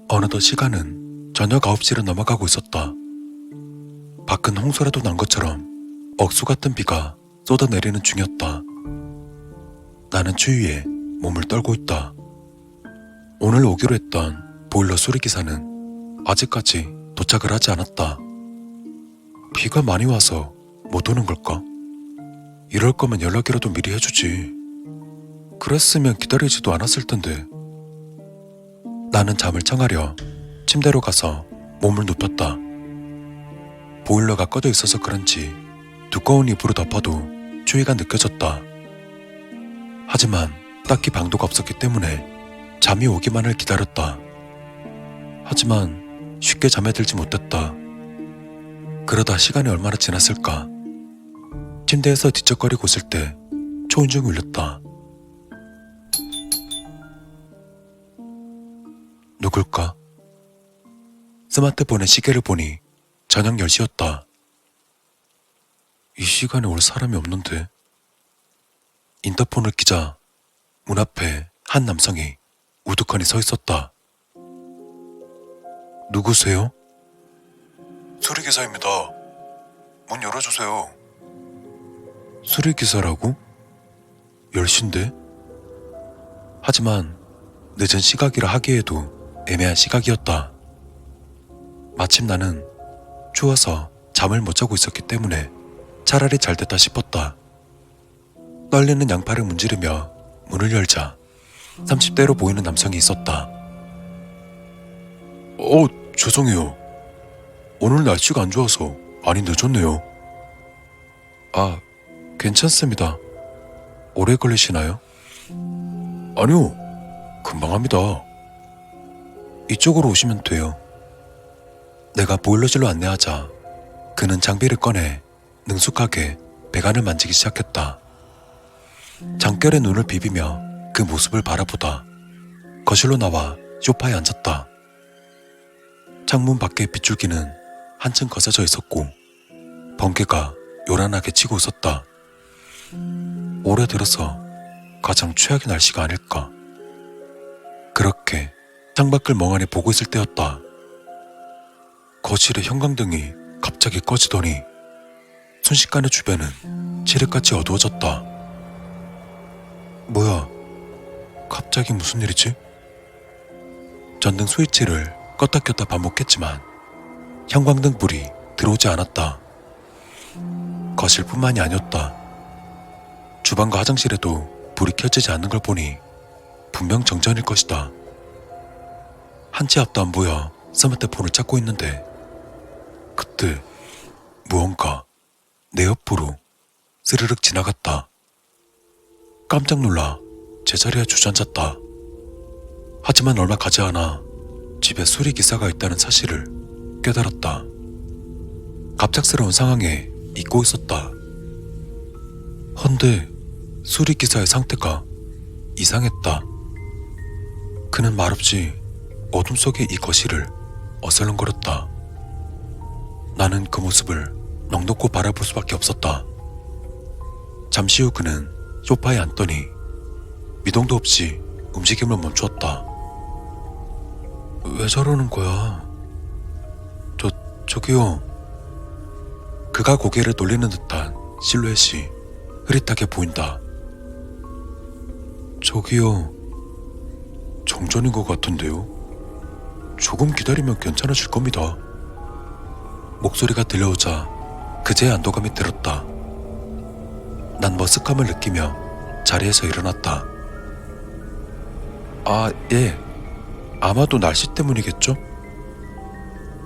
어느덧 시간은 저녁 9시를 넘어가고 있었다. 밖은 홍수라도 난 것처럼 억수 같은 비가 쏟아내리는 중이었다. 나는 추위에 몸을 떨고 있다. 오늘 오기로 했던 보일러 수리기사는 아직까지 도착을 하지 않았다. 비가 많이 와서 못 오는 걸까? 이럴 거면 연락이라도 미리 해주지. 그랬으면 기다리지도 않았을 텐데. 나는 잠을 청하려 침대로 가서 몸을 눕혔다. 보일러가 꺼져 있어서 그런지 두꺼운 이불을 덮어도 추위가 느껴졌다. 하지만 딱히 방도가 없었기 때문에 잠이 오기만을 기다렸다. 하지만 쉽게 잠에 들지 못했다. 그러다 시간이 얼마나 지났을까? 침대에서 뒤척거리고 있을 때 초인종이 울렸다. 누굴까? 스마트폰에 시계를 보니 저녁 10시였다. 이 시간에 올 사람이 없는데. 인터폰을 끼자 문 앞에 한 남성이 우두커니 서 있었다. 누구세요? 수리기사입니다. 문 열어주세요. 수리기사라고? 10시인데? 하지만 늦은 시각이라 하기에도 애매한 시각이었다. 마침 나는 추워서 잠을 못 자고 있었기 때문에 차라리 잘 됐다 싶었다. 떨리는 양팔을 문지르며 문을 열자 30대로 보이는 남성이 있었다. 죄송해요. 오늘 날씨가 안 좋아서 많이 늦었네요. 아, 괜찮습니다. 오래 걸리시나요? 아니요, 금방 합니다. 이쪽으로 오시면 돼요. 내가 보일러실로 안내하자 그는 장비를 꺼내 능숙하게 배관을 만지기 시작했다. 장결에 눈을 비비며 그 모습을 바라보다 거실로 나와 소파에 앉았다. 창문 밖의 빗줄기는 한층 거세져 있었고 번개가 요란하게 치고 있었다. 올해 들어서 가장 최악의 날씨가 아닐까. 그렇게 창밖을 멍하니 보고 있을 때였다. 거실의 형광등이 갑자기 꺼지더니 순식간에 주변은 칠흑같이 어두워졌다. 뭐야, 갑자기 무슨 일이지? 전등 스위치를 껐다 켰다 반복했지만 형광등 불이 들어오지 않았다. 거실뿐만이 아니었다. 주방과 화장실에도 불이 켜지지 않는 걸 보니 분명 정전일 것이다. 한 치 앞도 안 보여 스마트폰을 찾고 있는데 그때 무언가 내 옆으로 스르륵 지나갔다. 깜짝 놀라 제자리에 주저앉았다. 하지만 얼마 가지 않아 집에 수리기사가 있다는 사실을 깨달았다. 갑작스러운 상황에 잊고 있었다. 헌데 수리기사의 상태가 이상했다. 그는 말없이 어둠 속의 이 거실을 어슬렁거렸다. 나는 그 모습을 넋놓고 바라볼 수밖에 없었다. 잠시 후 그는 소파에 앉더니 미동도 없이 움직임을 멈추었다. 왜 저러는 거야? 저기요. 그가 고개를 돌리는 듯한 실루엣이 흐릿하게 보인다. 저기요. 정전인 것 같은데요? 조금 기다리면 괜찮아질 겁니다. 목소리가 들려오자 그제야 안도감이 들었다. 난 머쓱함을 느끼며 자리에서 일어났다. 아, 예. 아마도 날씨 때문이겠죠?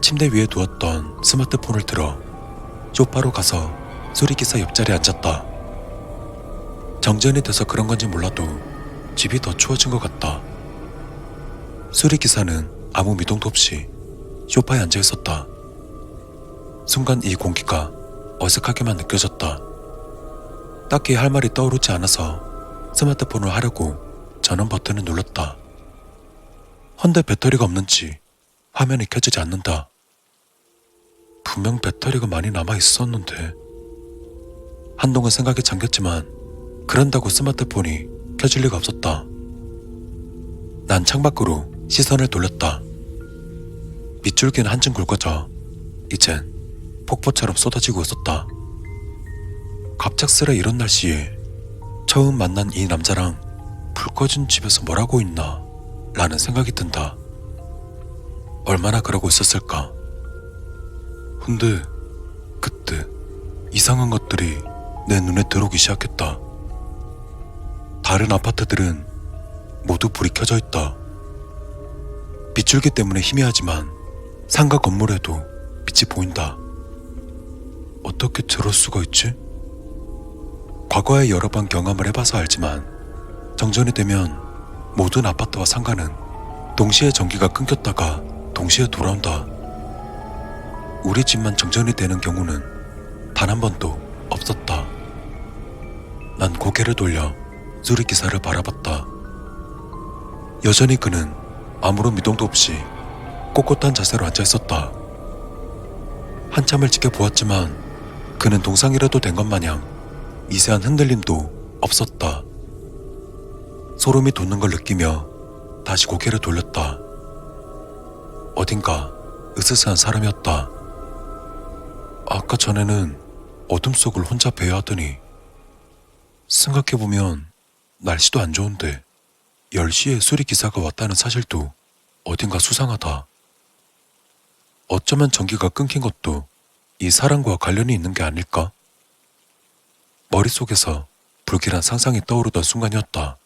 침대 위에 두었던 스마트폰을 들어 소파로 가서 수리기사 옆자리에 앉았다. 정전이 돼서 그런 건지 몰라도 집이 더 추워진 것 같다. 수리기사는 아무 미동도 없이 소파에 앉아 있었다. 순간 이 공기가 어색하게만 느껴졌다. 딱히 할 말이 떠오르지 않아서 스마트폰을 하려고 전원 버튼을 눌렀다. 헌데 배터리가 없는지 화면이 켜지지 않는다. 분명 배터리가 많이 남아 있었는데. 한동안 생각에 잠겼지만 그런다고 스마트폰이 켜질 리가 없었다. 난 창밖으로 시선을 돌렸다. 빗줄기는 한층 굵어져 이젠 폭포처럼 쏟아지고 있었다. 갑작스레 이런 날씨에 처음 만난 이 남자랑 불 꺼진 집에서 뭘 하고 있나 라는 생각이 든다. 얼마나 그러고 있었을까. 근데 그때 이상한 것들이 내 눈에 들어오기 시작했다. 다른 아파트들은 모두 불이 켜져 있다. 빗줄기 때문에 희미하지만 상가 건물에도 빛이 보인다. 어떻게 저럴 수가 있지? 과거에 여러 번 경험을 해봐서 알지만 정전이 되면 모든 아파트와 상가는 동시에 전기가 끊겼다가 동시에 돌아온다. 우리 집만 정전이 되는 경우는 단 한 번도 없었다. 난 고개를 돌려 수리기사를 바라봤다. 여전히 그는 아무런 미동도 없이 꼿꼿한 자세로 앉아있었다. 한참을 지켜보았지만 그는 동상이라도 된 것 마냥 미세한 흔들림도 없었다. 소름이 돋는 걸 느끼며 다시 고개를 돌렸다. 어딘가 으스스한 사람이었다. 아까 전에는 어둠 속을 혼자 배회하더니 생각해보면 날씨도 안 좋은데 10시에 수리기사가 왔다는 사실도 어딘가 수상하다. 어쩌면 전기가 끊긴 것도 이 사람과 관련이 있는 게 아닐까? 머릿속에서 불길한 상상이 떠오르던 순간이었다.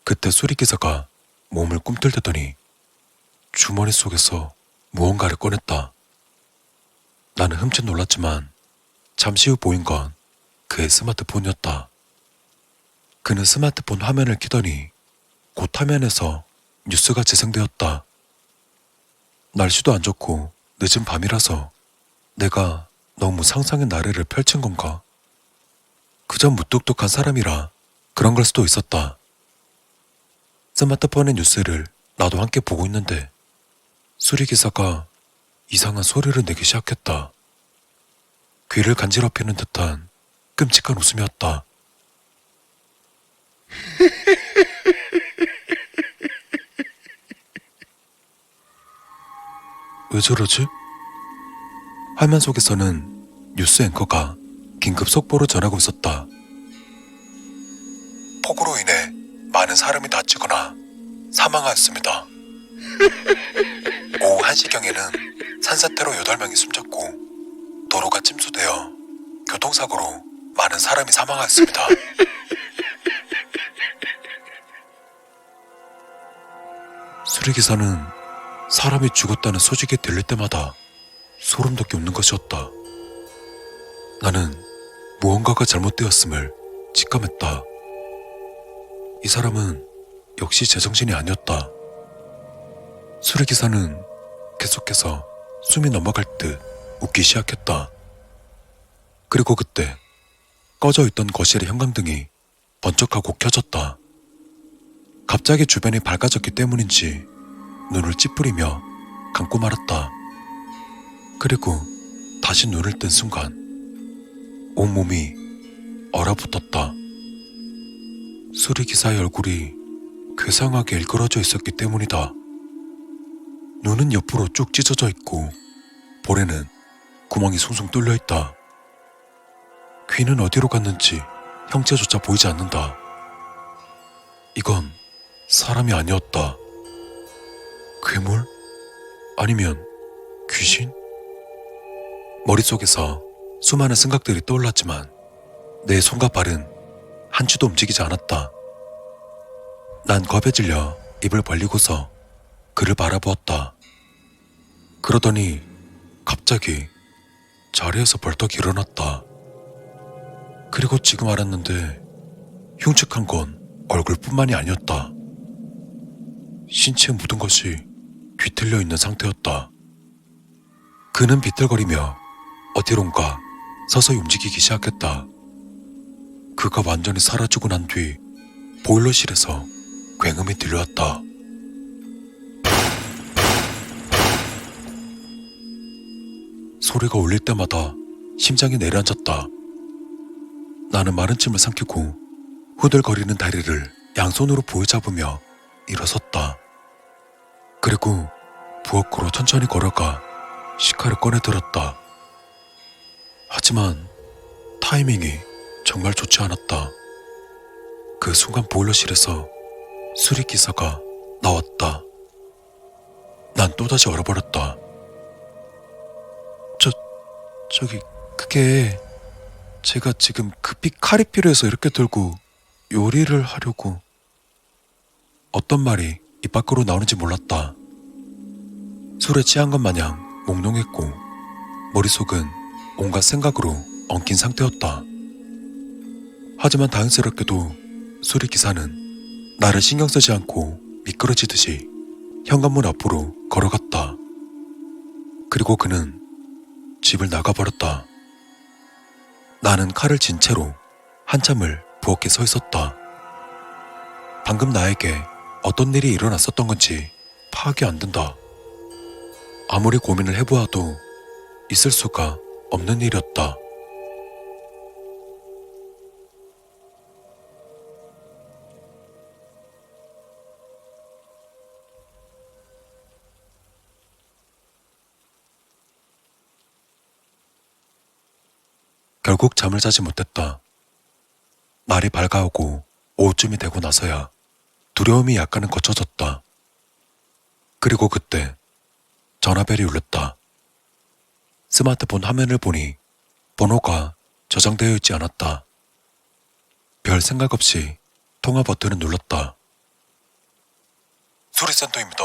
그때 수리기사가 몸을 꿈틀대더니 주머니 속에서 무언가를 꺼냈다. 나는 흠칫 놀랐지만 잠시 후 보인 건 그의 스마트폰이었다. 그는 스마트폰 화면을 켜더니 곧 화면에서 뉴스가 재생되었다. 날씨도 안 좋고 늦은 밤이라서 내가 너무 상상의 나래를 펼친 건가? 그저 무뚝뚝한 사람이라 그런 걸 수도 있었다. 스마트폰의 뉴스를 나도 함께 보고 있는데 수리기사가 이상한 소리를 내기 시작했다. 귀를 간지럽히는 듯한 끔찍한 웃음이었다. 왜 저러지? 화면 속에서는 뉴스 앵커가 긴급 속보를 전하고 있었다. 폭우로 인해 많은 사람이 다치거나 사망하였습니다. 오후 1시경에는 산사태로 8명이 숨졌고 도로가 침수되어 교통사고로 많은 사람이 사망하였습니다. 수리기사는 사람이 죽었다는 소식이 들릴 때마다 소름 돋게 웃는 것이었다. 나는 무언가가 잘못되었음을 직감했다. 이 사람은 역시 제정신이 아니었다. 수리기사는 계속해서 숨이 넘어갈 듯 웃기 시작했다. 그리고 그때 꺼져 있던 거실의 형광등이 번쩍하고 켜졌다. 갑자기 주변이 밝아졌기 때문인지 눈을 찌푸리며 감고 말았다. 그리고 다시 눈을 뜬 순간 온몸이 얼어붙었다. 수리기사의 얼굴이 괴상하게 일그러져 있었기 때문이다. 눈은 옆으로 쭉 찢어져 있고 볼에는 구멍이 숭숭 뚫려 있다. 귀는 어디로 갔는지 형체조차 보이지 않는다. 이건 사람이 아니었다. 괴물? 아니면 귀신? 머릿속에서 수많은 생각들이 떠올랐지만 내 손과 발은 한치도 움직이지 않았다. 난 겁에 질려 입을 벌리고서 그를 바라보았다. 그러더니 갑자기 자리에서 벌떡 일어났다. 그리고 지금 알았는데 흉측한 건 얼굴뿐만이 아니었다. 신체에 묻은 것이 뒤틀려 있는 상태였다. 그는 비틀거리며 어디론가 서서히 움직이기 시작했다. 그가 완전히 사라지고 난 뒤 보일러실에서 굉음이 들려왔다. 소리가 울릴 때마다 심장이 내려앉았다. 나는 마른 침을 삼키고 후들거리는 다리를 양손으로 보여잡으며 일어섰다. 그리고 부엌으로 천천히 걸어가 시카를 꺼내 들었다. 하지만 타이밍이 정말 좋지 않았다. 그 순간 보일러실에서 수리기사가 나왔다. 난 또다시 얼어버렸다. 저기 그게 제가 지금 급히 칼이 필요해서 이렇게 들고 요리를 하려고. 어떤 말이 입 밖으로 나오는지 몰랐다. 술에 취한 것 마냥 몽롱했고 머릿속은 온갖 생각으로 엉킨 상태였다. 하지만 다행스럽게도 수리기사는 나를 신경 쓰지 않고 미끄러지듯이 현관문 앞으로 걸어갔다. 그리고 그는 집을 나가버렸다. 나는 칼을 진 채로 한참을 부엌에 서 있었다. 방금 나에게 어떤 일이 일어났었던 건지 파악이 안 된다. 아무리 고민을 해보아도 있을 수가 없는 일이었다. 결국 잠을 자지 못했다. 날이 밝아오고 오후쯤이 되고 나서야 두려움이 약간은 거쳐졌다. 그리고 그때 전화벨이 울렸다. 스마트폰 화면을 보니 번호가 저장되어 있지 않았다. 별 생각 없이 통화 버튼을 눌렀다. 수리센터입니다.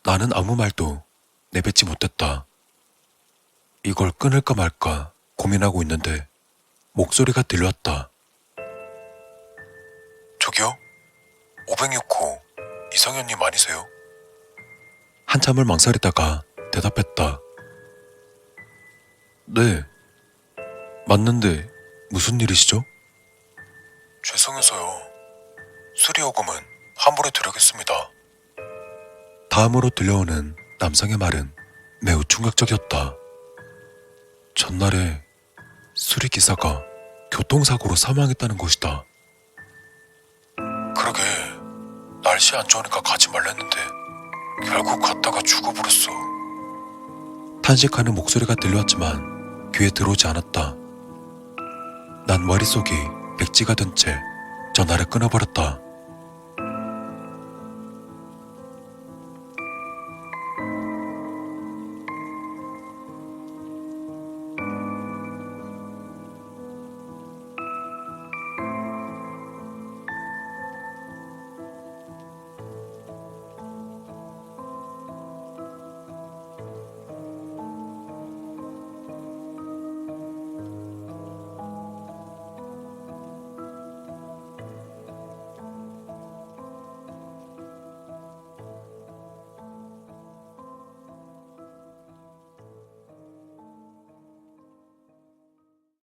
나는 아무 말도 내뱉지 못했다. 이걸 끊을까 말까 고민하고 있는데 목소리가 들려왔다. 저기요? 506호 이성현님 아니세요? 한참을 망설이다가 대답했다. 네, 맞는데 무슨 일이시죠? 죄송해서요. 수리요금은 환불해 드리겠습니다. 다음으로 들려오는 남성의 말은 매우 충격적이었다. 전날에 수리기사가 교통사고로 사망했다는 것이다. 그러게, 날씨 안 좋으니까 가지 말랬는데 결국 갔다가 죽어버렸어. 탄식하는 목소리가 들려왔지만 귀에 들어오지 않았다. 난 머릿속이 백지가 된 채 전화를 끊어버렸다.